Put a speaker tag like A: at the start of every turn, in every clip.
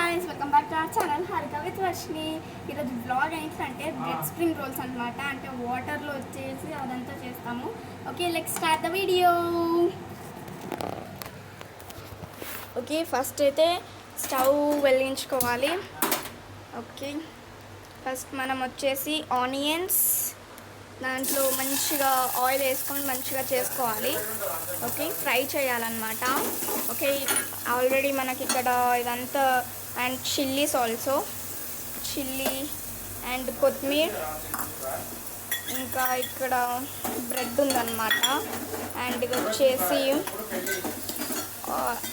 A: guys, welcome back to our channel Harika with Varshini. ఈరోజు blog ఏంటంటే bread spring rolls అనమాట. అంటే వాటర్లో వచ్చేసి అదంతా చేస్తాము. Okay, let's start the video. Okay, first అయితే స్టవ్ వెలిగించుకోవాలి. ఓకే, ఫస్ట్ మనం వచ్చేసి ఆనియన్స్ దాంట్లో మంచిగా ఆయిల్ వేసుకొని మంచిగా చేసుకోవాలి. ఓకే, ఫ్రై చేయాలన్నమాట. ఓకే, ఆల్రెడీ మనకి ఇక్కడ ఇదంతా and chillies also, chilli and కొత్తిమీర, ఇంకా ఇక్కడ బ్రెడ్ ఉందన్నమాట. అండ్ ఇది వచ్చేసి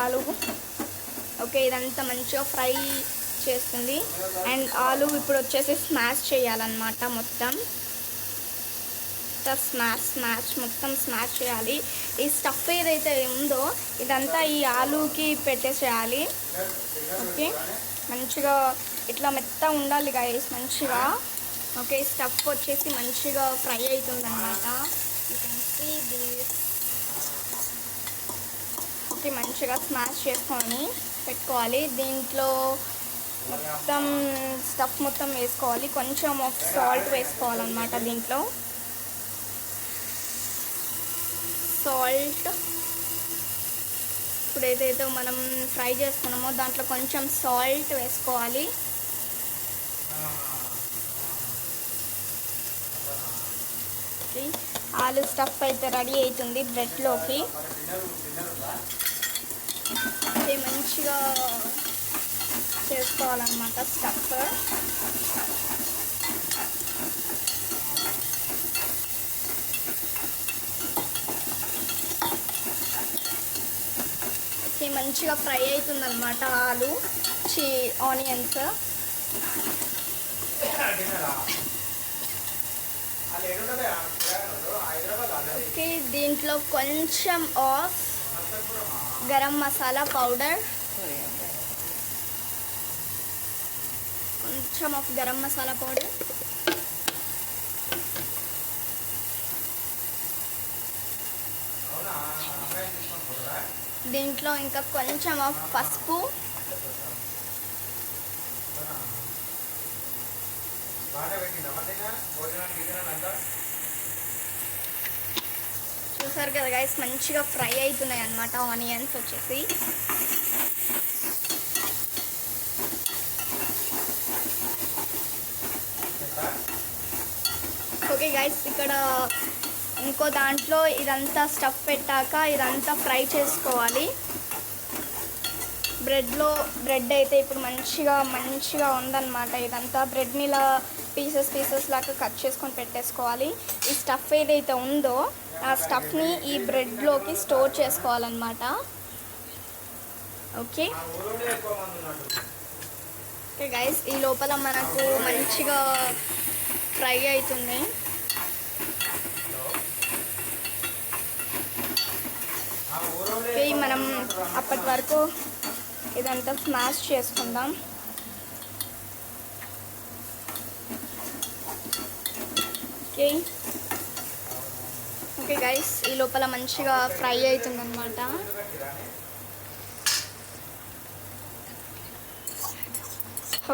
A: ఆలు. ఓకే, ఇదంతా మంచిగా ఫ్రై చేస్తుంది. అండ్ ఆలు ఇప్పుడు వచ్చేసి స్మాష్ చేయాలన్నమాట. మొత్తం మొత్తం స్మాష్ చేయాలి. ఈ స్టఫ్ ఏదైతే ఉందో ఇదంతా ఈ ఆలూకి పెట్టేసేయాలి. ఓకే, మంచిగా ఇట్లా మెత్తగా ఉండాలి గైస్ మంచిగా. ఓకే, స్టఫ్ వచ్చేసి మంచిగా ఫ్రై అవుతుంది అన్నమాట. ఓకే, మంచిగా స్మాష్ చేసుకొని పెట్టుకోవాలి. దీంట్లో మొత్తం స్టఫ్ మొత్తం వేసుకోవాలి. కొంచెం ఆఫ్ సాల్ట్ వేసుకోవాలన్నమాట. దీంట్లో సాల్ట్ ఇప్పుడు ఏదైతే మనం ఫ్రై చేస్తున్నామో దాంట్లో కొంచెం సాల్ట్ వేసుకోవాలి. ఆలు స్టఫ్ అయితే రెడీ అవుతుంది బ్రెడ్లోకి. ఇది మంచిగా చేసుకోవాలన్నమాట స్టఫ్. మంచిగా ఫ్రై అవుతుంది అన్నమాట ఆలు ఆనియన్స్. ఓకే, దీంట్లో కొంచెం ఆఫ్ గరం మసాలా పౌడర్, దీంట్లో ఇంకా కొంచెం ఆఫ్ పసుపు, చూసారు కదా గైస్ మంచిగా ఫ్రై అవుతున్నాయి అన్నమాట ఆనియన్స్ వచ్చేసి. ఓకే గైస్, ఇక్కడ ఇంకో దాంట్లో ఇదంతా స్టఫ్ పెట్టాక ఇదంతా ఫ్రై చేసుకోవాలి. బ్రెడ్ అయితే ఇప్పుడు మంచిగా ఉందన్నమాట. ఇదంతా బ్రెడ్ని ఇలా పీసెస్ లాగా కట్ చేసుకొని పెట్టేసుకోవాలి. ఈ స్టఫ్ ఏదైతే ఉందో ఆ స్టఫ్ని ఈ బ్రెడ్లోకి స్టోర్ చేసుకోవాలన్నమాట. ఓకే ఓకే గైస్, ఈ లోపల మనకు మంచిగా ఫ్రై అవుతుంది. ఓకే, మనం అప్పటి వరకు ఇదంతా స్మాష్ చేసుకుందాం. ఓకే గైస్, ఈ లోపల మంచిగా ఫ్రై అవుతుంది అన్నమాట.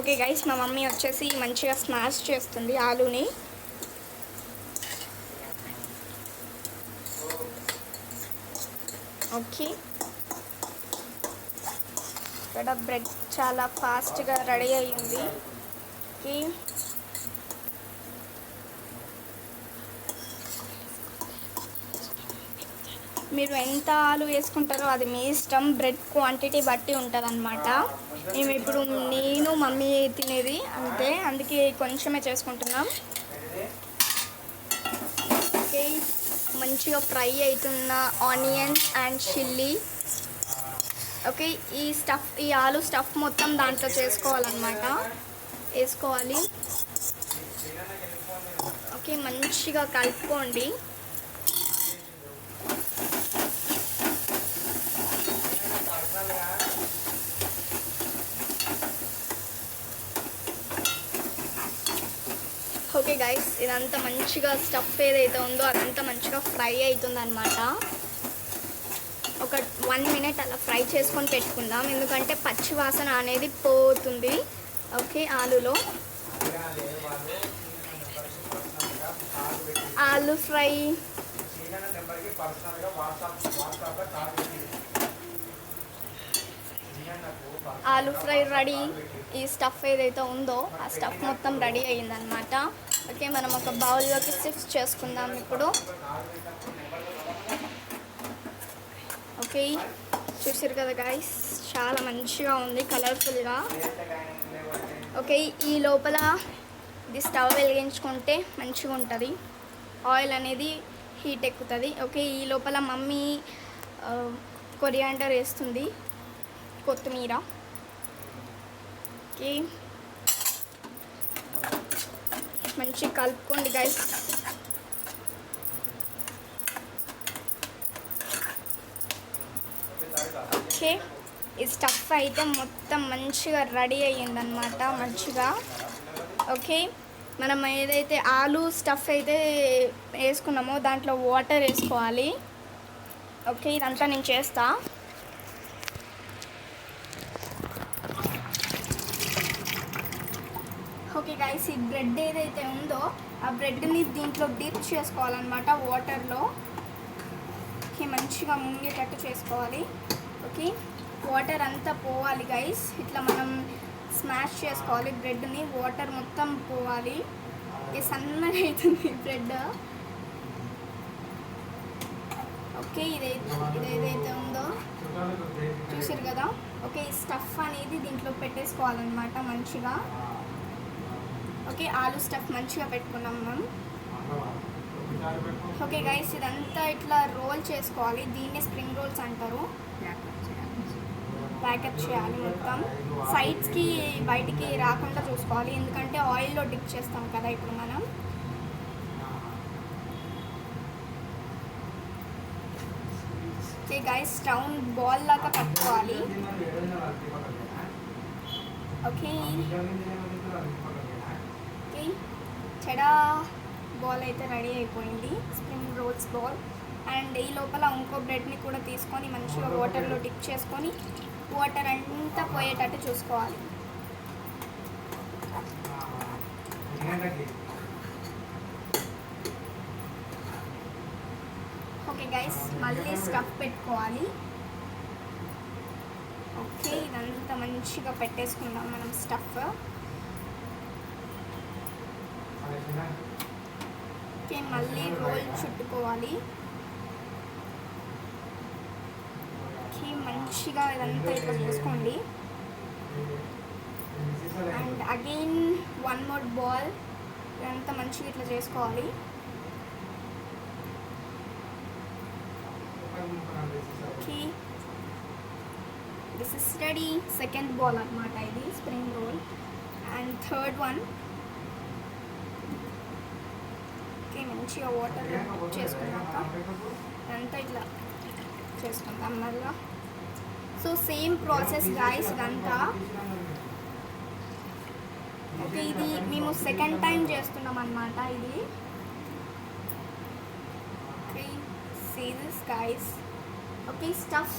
A: ఓకే గైస్, మా మమ్మీ వచ్చేసి మంచిగా స్మాష్ చేస్తుంది ఆలూని. ఓకే, ఇక్కడ బ్రెడ్ చాలా ఫాస్ట్గా రెడీ అయ్యింది. ఓకే, మీరు ఎంత ఆలు వేసుకుంటారో అది మీ ఇష్టం. బ్రెడ్ క్వాంటిటీ బట్టి ఉంటుంది అన్నమాట. మేము ఇప్పుడు నేను మమ్మీ తినేది అంతే, అందుకే కొంచెమే చేసుకుంటున్నాం. ఓకే, మంచిగా ఫ్రై అవుతున్న ఆనియన్స్ అండ్ చిల్లీ. ఓకే, ఈ ఆలు స్టఫ్ మొత్తం దాంట్లో వేసుకోవాలి. ఓకే, మంచిగా కలుపుకోండి. ఓకే గైస్, ఇదంతా మంచిగా స్టఫ్ ఏదైతే ఉందో అదంతా మంచిగా ఫ్రై అవుతుంది అన్నమాట. ఒక 1 మినిట్ అలా ఫ్రై చేసుకొని పెట్టుకుందాం, ఎందుకంటే పచ్చి వాసన అనేది పోతుంది. ఓకే, ఆలులో ఆలు ఫ్రై ఆలు ఫ్రై రెడీ. ఈ స్టఫ్ ఏదైతే ఉందో ఆ స్టఫ్ మొత్తం రెడీ అయ్యిందనమాట. ఓకే, మనం ఒక బౌల్లోకి షిఫ్ట్ చేసుకుందాం ఇప్పుడు. ఓకే, చూసారు కదా గైస్, చాలా మంచిగా ఉంది, కలర్ఫుల్గా. ఓకే, ఈ లోపల ఇది స్టవ్ వెలిగించుకుంటే మంచిగా ఉంటుంది, ఆయిల్ అనేది హీట్ ఎక్కుతుంది. ఓకే, ఈ లోపల మమ్మీ కొరియాండర్ వేస్తుంది, కొత్తిమీర. ఓకే, మంచిగా కలుపుకోండి గైస్. ఓకే, ఈ స్టఫ్ అయితే మొత్తం మంచిగా రెడీ అయ్యిందనమాట, మంచిగా. ఓకే, మనం ఏదైతే ఆలు స్టఫ్ అయితే వేసుకున్నామో దాంట్లో వాటర్ వేసుకోవాలి. ఓకే, ఇదంతా నేను చేస్తా. ఓకే గైస్, ఈ బ్రెడ్ ఏదైతే ఉందో ఆ బ్రెడ్ని దీంట్లో డిప్ చేసుకోవాలన్నమాట, వాటర్లో. ఓకే, మంచిగా ముంగేటట్టు చేసుకోవాలి. ఓకే, వాటర్ అంతా పోవాలి గైస్, ఇట్లా మనం స్మాష్ చేసుకోవాలి బ్రెడ్ని, వాటర్ మొత్తం పోవాలి. ఓకే, సన్నగా అవుతుంది బ్రెడ్. ఓకే, ఇదేదైతే ఉందో చూసారు కదా. ఓకే, ఈ స్టఫ్ అనేది దీంట్లో పెట్టేసుకోవాలన్నమాట మంచిగా. ఓకే, ఆలు స్టఫ్ మంచిగా పెట్టుకున్నాం మనం. ఓకే గైస్, ఇదంతా ఇట్లా రోల్ చేసుకోవాలి, దీన్నే స్ప్రింగ్ రోల్స్ అంటారు. ప్యాకప్ చేయాలి మొత్తం, సైడ్స్కి బయటికి రాకుండా చూసుకోవాలి, ఎందుకంటే ఆయిల్లో డిప్ చేస్తాం కదా ఇప్పుడు మనం. ఓకే గైస్, రౌండ్ బాల్ లాగా కట్టుకోవాలి. ఓకే, ఓకే, చెడా బాల్ అయితే రెడీ అయిపోయింది, స్ప్రింగ్ రోల్స్ బాల్. అండ్ ఈ లోపల ఇంకో బ్రెడ్ని కూడా తీసుకొని మంచిగా వాటర్లో డిప్ చేసుకొని వాటర్ అంతా పోయేటట్టు చూసుకోవాలి. ఓకే గైస్, మళ్ళీ స్టఫ్ పెట్టుకోవాలి. ఓకే, ఇదంతా మంచిగా పెట్టేసుకుందాం మనం స్టఫ్. ఓకే, మళ్ళీ రోల్ చుట్టుకోవాలి. ఓకే, మంచిగా ఇదంతా ఇట్లా చేసుకోండి. అండ్ అగైన్ 1 more బాల్, ఇదంతా మంచిగా ఇట్లా చేసుకోవాలి. Okay, this is ready. Second ball అన్నమాట ఇది, spring roll. And third one. Okay, మంచిగా వాటర్ చేసుకున్నాక ఇదంతా ఇట్లా చేసుకుంటాం మళ్ళీ. సో సేమ్ ప్రాసెస్ గాయస్ ఇదంతా. ఓకే, ఇది మేము సెకండ్ టైం చేస్తున్నాం అన్నమాట ఇది. Okay, see this guys. Okay, stuff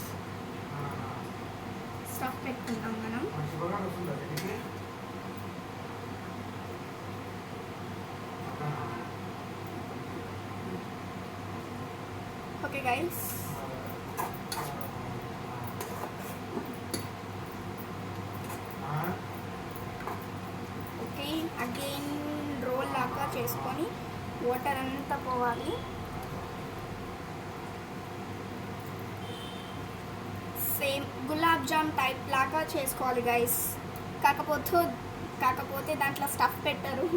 A: పెట్టుకుంటాం మనం. Okay guys, okay, again roll లాగా చేసుకొని వాటర్ అంతా పోవాలి. సేమ్ గులాబ్ జామ్ టైప్ లాగా చేసుకోవాలి గైస్, కాకపోతే దాంట్లో స్టఫ్ పెట్టరు,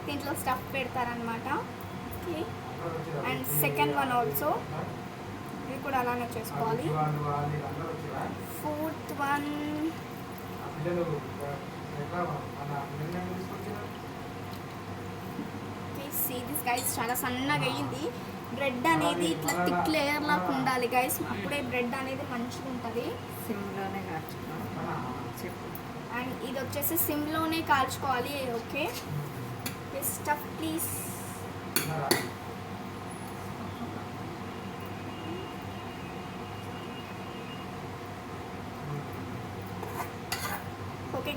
A: దీంట్లో స్టఫ్ పెడతారనమాట. Okay, and second one also ఇది కూడా అలానే చేసుకోవాలి. Fourth one. Okay, see this guys, చాలా సన్నగా అయ్యింది. బ్రెడ్ అనేది ఇట్లా థిక్ లేయర్ లాగా ఉండాలి గైస్, అప్పుడే బ్రెడ్ అనేది మంచిగా ఉంటుంది.
B: సిమ్లోనే కాల్చుకోవాలి.
A: అండ్ ఇది వచ్చేసి సిమ్లోనే కాల్చుకోవాలి. Okay, stuff please.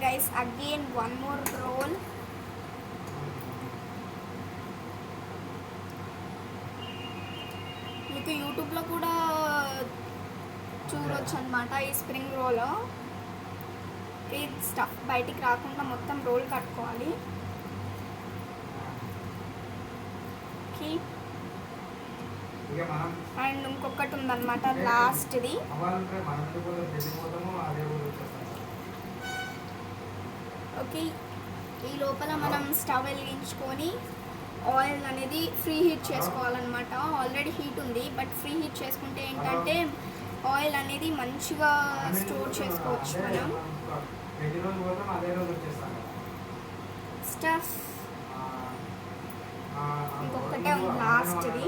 A: Guys again one more roll. మీకు యూట్యూబ్లో కూడా చూడొచ్చు అనమాట ఈ స్ప్రింగ్ రోల్. ఈ స్టఫ్ బయటికి రాకుండా మొత్తం రోల్ కట్టుకోవాలి. ఓకే, అండ్ ఇంకొకటి ఉందన్నమాట లాస్ట్ది. ఓకే, ఈ లోపల మనం స్టవ్ వెలిగించుకొని ఆయిల్ అనేది ఫ్రీ హీట్ చేసుకోవాలన్నమాట. ఆల్రెడీ హీట్ ఉంది, బట్ ఫ్రీ హీట్ చేసుకుంటే ఏంటంటే ఆయిల్ అనేది మంచిగా స్టోర్ చేసుకోవచ్చు మనం. స్టఫ్ ఇంకొకటే ఉంది లాస్ట్ది.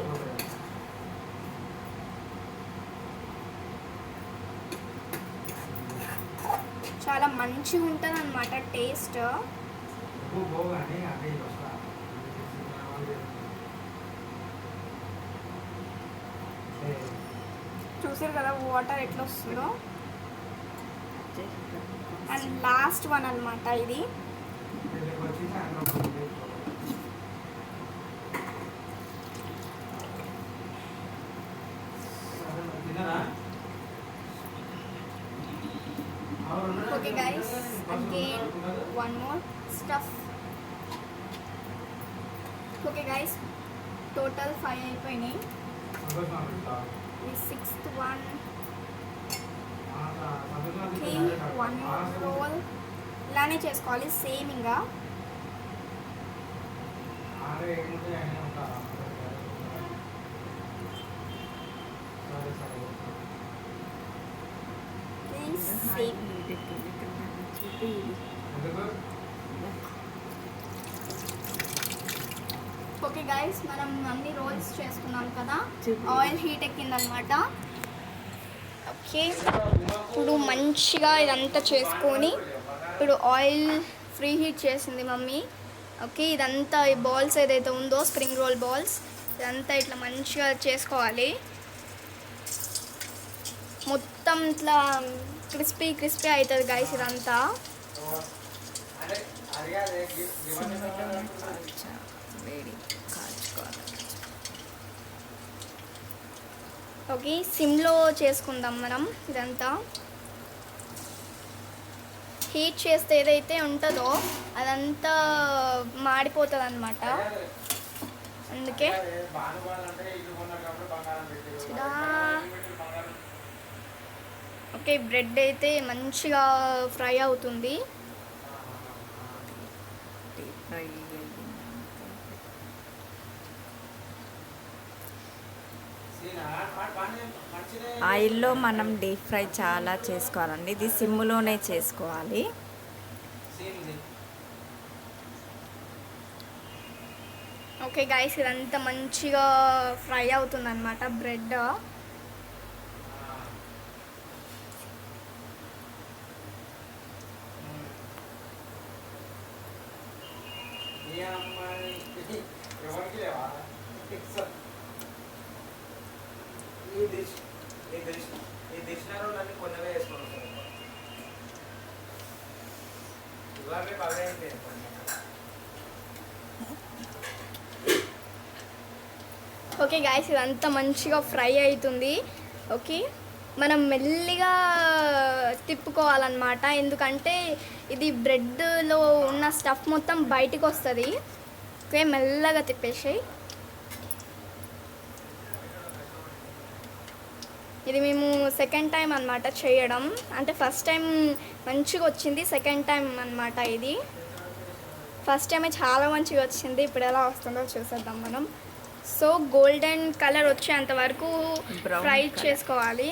A: చాలా మంచిగా ఉంటుంది అన్నమాట టేస్ట్. చూసారు కదా వాటర్ ఎట్లా వస్తుందో. అండ్ లాస్ట్ వన్ అన్నమాట ఇది. Okay guys, again one more stuff. Okay guys, total 5 అయిపోయినాయి. ఈ 6th one. Okay, one more roll. ఇలానే చేసుకోవాలి సేమ్. ఇంకా సేమ్. ఓకే గైస్, మనం అన్ని రోల్స్ చేసుకున్నాం కదా. Oil heat ఎక్కిందనమాట. ఓకే, ఇప్పుడు మంచిగా ఇదంతా చేసుకొని ఇప్పుడు ఆయిల్ ఫ్రీ హీట్ చేసింది మమ్మీ. ఓకే, ఇదంతా ఈ బాల్స్ ఏదైతే ఉందో స్ప్రింగ్ రోల్ బాల్స్, ఇదంతా ఇట్లా మంచిగా చేసుకోవాలి. మొత్తం ఇట్లా క్రిస్పీ అవుతుంది గైస్ ఇదంతా. ఓకే, సిమ్లో చేసుకుందాం మనం ఇదంతా. హీట్ చేస్తే ఏదైతే ఉంటుందో అదంతా మాడిపోతుంది అన్నమాట. అందుకే ఓకే, బ్రెడ్ అయితే మంచిగా ఫ్రై అవుతుంది.
B: ఆయిల్లో మనం డీప్ ఫ్రై చాలా చేసుకోవాలండి. ఇది సిమ్లోనే చేసుకోవాలి.
A: ఓకే గైస్, ఇదంతా మంచిగా ఫ్రై అవుతుంది అన్నమాట బ్రెడ్. ఓకే గైస్, ఇదంతా మంచిగా ఫ్రై అవుతుంది. ఓకే, మనం మెల్లిగా తిప్పుకోవాలన్నమాట, ఎందుకంటే ఇది బ్రెడ్లో ఉన్న స్టఫ్ మొత్తం బయటికి వస్తుంది. ఓకే, మెల్లగా తిప్పేసాయి. ఇది మేము సెకండ్ టైం అన్నమాట చేయడం. అంటే ఫస్ట్ టైం మంచిగా వచ్చింది, సెకండ్ టైం అన్నమాట ఇది. ఫస్ట్ టైమే చాలా మంచిగా వచ్చింది. ఇప్పుడు ఎలా వస్తుందో చూసేద్దాం మనం. సో గోల్డెన్ కలర్ వచ్చేంత వరకు ఫ్రై చేసుకోవాలి.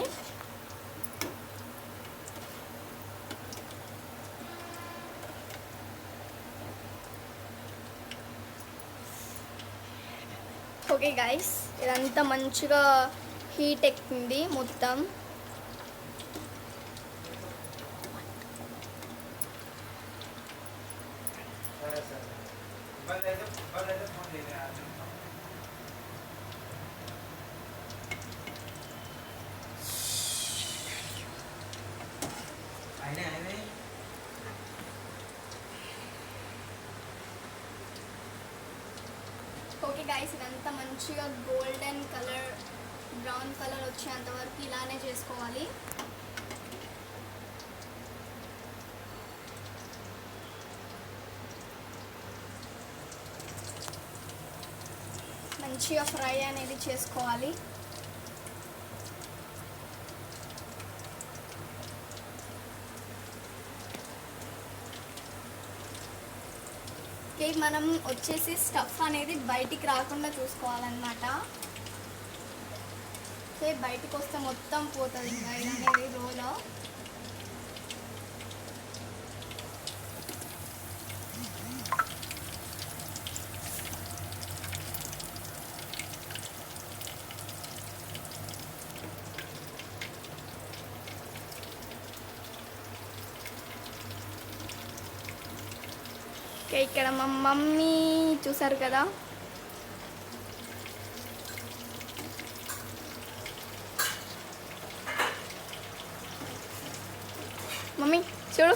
A: ఓకే గైస్, ఇదంతా మంచిగా హీట్ ఎక్కింది మొత్తం. గైస్ ఇదంతా మంచిగా గోల్డెన్ కలర్ బ్రౌన్ కలర్ వచ్చేంత వరకు ఇలానే చేసుకోవాలి. మంచిగా ఫ్రై అనేది చేసుకోవాలి. మనం వచ్చేసి స్టఫ్ అనేది బయటికి రాకుండా చూసుకోవాలన్నమాట. బయటికి వస్తే మొత్తం పోతుంది ఇంకా ఇది అనేది రోలో. ఇక్కడ మా మమ్మీ చూసారు కదా, మమ్మీ చూడు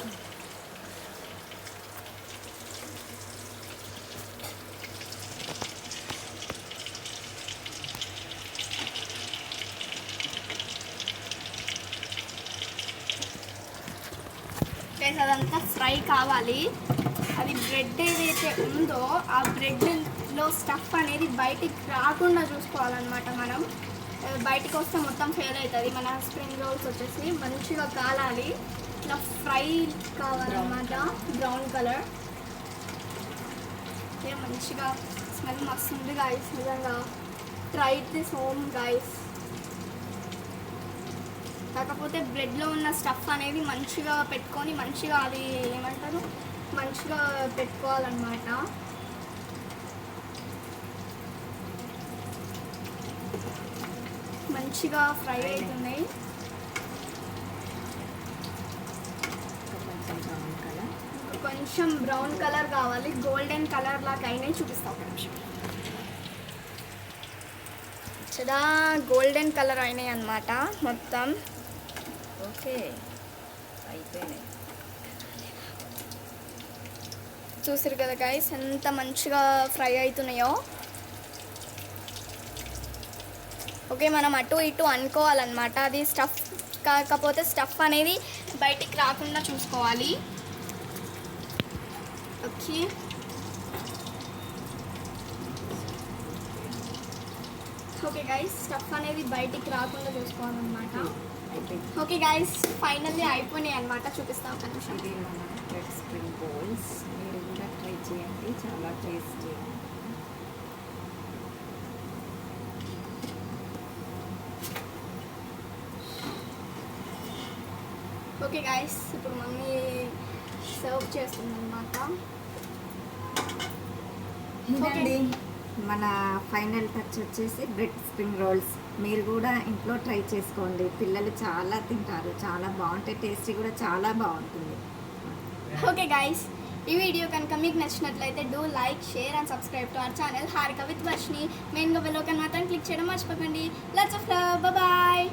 A: అదంతా ఫ్రై కావాలి. అది బ్రెడ్ ఏదైతే ఉందో ఆ బ్రెడ్లో స్టఫ్ అనేది బయటికి రాకుండా చూసుకోవాలన్నమాట. మనం బయటికి వస్తే మొత్తం ఫెయిల్ అవుతుంది. మన స్ప్రింగ్ రోల్స్ వచ్చేసి మంచిగా కాలాలి, ఇట్లా ఫ్రై కావాలన్నమాట, బ్రౌన్ కలర్. మంచిగా స్మెల్ మస్తు ఉంది గాయస్, నిజంగా ట్రై దిస్ హోమ్ గాయస్. కాకపోతే బ్రెడ్లో ఉన్న స్టఫ్ అనేది మంచిగా పెట్టుకొని మంచిగా అది ఏమంటారు మంచిగా పెట్టుకోవాలన్నమాట. మంచిగా ఫ్రై అవుతున్నాయి. కొంచెం బ్రౌన్ కలర్ కావాలి, గోల్డెన్ కలర్ లాగా అయినాయి. చూపిస్తా ఒక నిమిషం. చాలా గోల్డెన్ కలర్ అయినాయి అన్నమాట మొత్తం.
B: ఓకే అయిపోయినాయి.
A: చూసారు కదా గైస్ ఎంత మంచిగా ఫ్రై అవుతున్నాయో. ఓకే, మనం అటు ఇటు అనుకోవాలన్నమాట. అది స్టఫ్ కాకపోతే స్టఫ్ అనేది బయటికి రాకుండా చూసుకోవాలి. ఓకే, ఓకే గైస్ స్టఫ్ అనేది బయటికి రాకుండా చూసుకోవాలన్నమాట. ఓకే గైస్ ఫైనల్లీ అయిపోయినాయి అన్నమాట. చూపిస్తాం ఒక నిమిషం.
B: ఇది మన బ్రెడ్ స్ప్రింగ్ రోల్స్, మీరు కూడా ట్రై చేయండి, చాలా టేస్టీ.
A: ఓకే గైస్ ఇప్పుడు మమ్మీ సర్వ్ చేస్తుంది అన్నమాట.
B: ఇదండి మన ఫైనల్ టచ్ వచ్చేసి బ్రెడ్ స్ప్రింగ్ రోల్స్. మీరు కూడా ఇంట్లో ట్రై చేసుకోండి, పిల్లలు చాలా తింటారు, చాలా బాగుంటాయి, టేస్టీ కూడా చాలా బాగుంటుంది.
A: ఓకే గైస్ ఈ వీడియో కనుక మీకు నచ్చినట్లయితే do like, share and subscribe to our channel Harika with Varshini. మెయిన్గా బెల్ ఐకాన్ మాత్రం క్లిక్ చేయడం మర్చిపోకండి. Lots of love, bye.